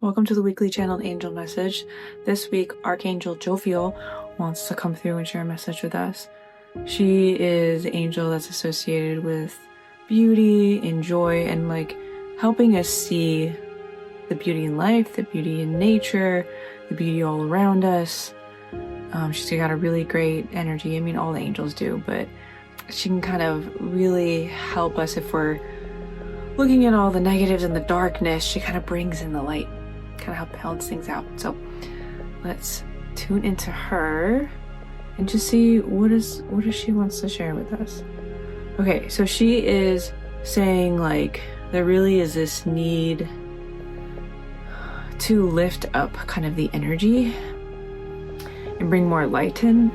Welcome to the weekly channeled angel message. This week, Archangel Jophiel wants to come through and share a message with us. She is the angel that's associated with beauty and joy and helping us see the beauty in life, the beauty in nature, the beauty all around us. She's got a really great energy. I mean, all the angels do, but she can kind of really help us if we're looking at all the negatives and the darkness. She kind of brings in the light, kind of help balance things out. So let's tune into her and just see what she wants to share with us. Okay, so she is saying there really is this need to lift up kind of the energy and bring more light in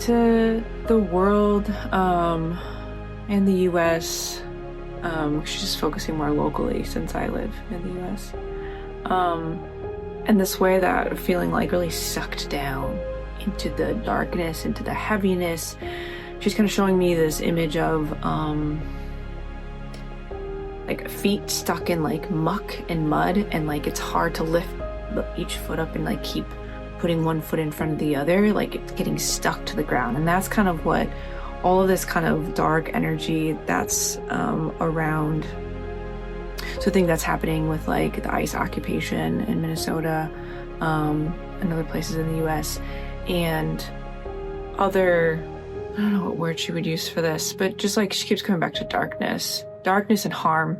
to the world and the US. She's just focusing more locally since I live in the US. And this way that feeling really sucked down into the darkness, into the heaviness. She's kind of showing me this image of feet stuck in muck and mud, and it's hard to lift each foot up and keep putting one foot in front of the other, it's getting stuck to the ground. And that's kind of what all of this kind of dark energy that's around. So I think that's happening with the ICE occupation in Minnesota and other places in the US and other, I don't know what word she would use for this, but just she keeps coming back to darkness and harm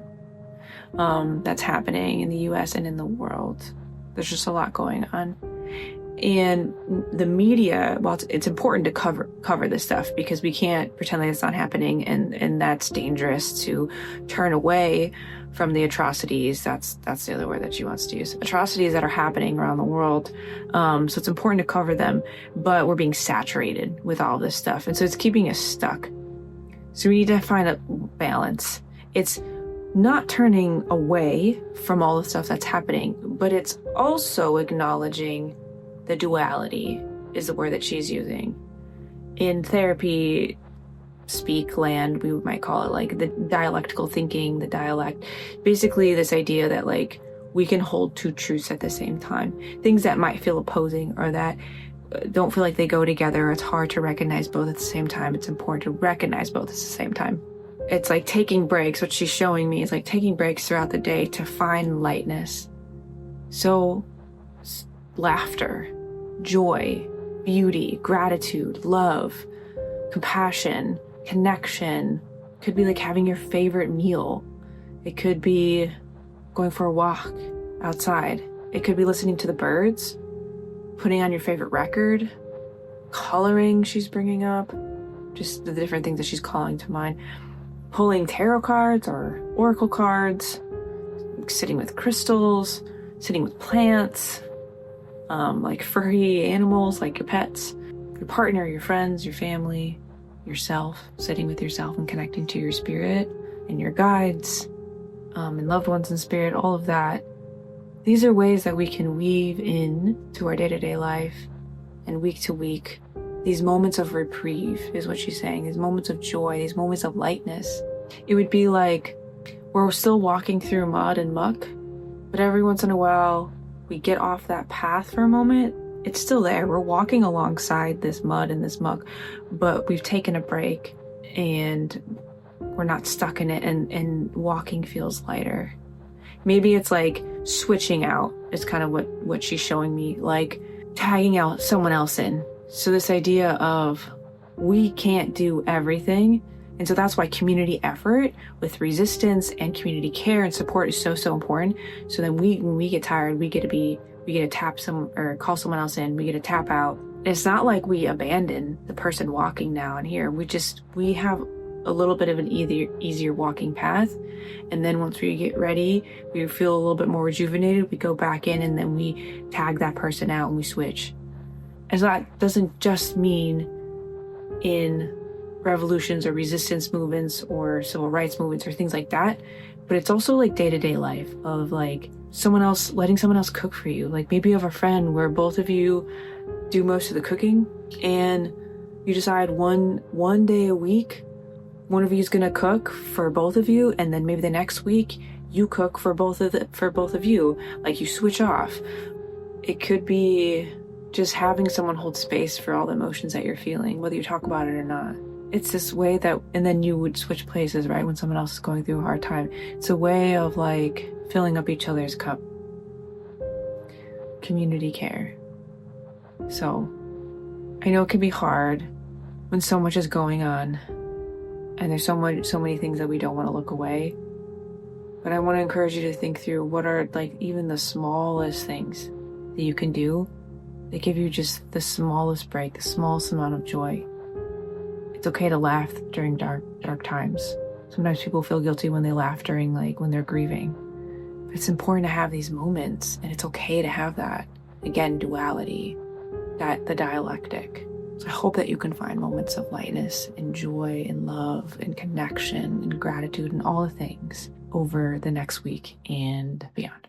that's happening in the US and in the world. There's just a lot going on. And the media, well, it's important to cover this stuff because we can't pretend like it's not happening, and that's dangerous to turn away from the atrocities. That's the other word that she wants to use. Atrocities that are happening around the world. So it's important to cover them, but we're being saturated with all this stuff. And so it's keeping us stuck. So we need to find a balance. It's not turning away from all the stuff that's happening, but it's also acknowledging the duality is the word that she's using. In therapy speak land, we might call it the dialectical thinking, the dialect. Basically this idea that we can hold two truths at the same time. Things that might feel opposing or that don't feel like they go together. It's hard to recognize both at the same time. It's important to recognize both at the same time. It's taking breaks. What she's showing me is taking breaks throughout the day to find lightness. So laughter, joy, beauty, gratitude, love, compassion, connection. Could be having your favorite meal. It could be going for a walk outside. It could be listening to the birds, putting on your favorite record, coloring she's bringing up, just the different things that she's calling to mind, pulling tarot cards or oracle cards, sitting with crystals, sitting with plants, furry animals like your pets, your partner, your friends, your family, yourself, sitting with yourself and connecting to your spirit and your guides and loved ones in spirit, all of that. These are ways that we can weave in to our day-to-day life and week to week. These moments of reprieve is what she's saying, these moments of joy, these moments of lightness. It would be we're still walking through mud and muck, but every once in a while, we get off that path for a moment. It's still there. We're walking alongside this mud and this muck, but we've taken a break and we're not stuck in it, and walking feels lighter. Maybe it's switching out is kind of what she's showing me, tagging out someone else in. So this idea of we can't do everything. And so that's why community effort with resistance and community care and support is so important. So then when we get tired, we get to tap or call someone else in, we get to tap out. It's not we abandon the person walking now and here. We have a little bit of an easier walking path. And then once we get ready, we feel a little bit more rejuvenated, we go back in and then we tag that person out and we switch. And so that doesn't just mean in revolutions or resistance movements or civil rights movements or things like that, but it's also day-to-day life of letting someone else cook for you. Maybe you have a friend where both of you do most of the cooking and you decide one day a week one of you is going to cook for both of you, and then maybe the next week you cook for both of you, like you switch off. It could be just having someone hold space for all the emotions that you're feeling, whether you talk about it or not. It's this way that, and then you would switch places, right? When someone else is going through a hard time. It's a way of like filling up each other's cup. Community care. So I know it can be hard when so much is going on and there's so many things that we don't want to look away. But I want to encourage you to think through what are like even the smallest things that you can do that give you just the smallest break, the smallest amount of joy. It's okay to laugh during dark times. Sometimes people feel guilty when they laugh during when they're grieving. But it's important to have these moments, and it's okay to have that. Again, duality, the dialectic. So I hope that you can find moments of lightness and joy and love and connection and gratitude and all the things over the next week and beyond.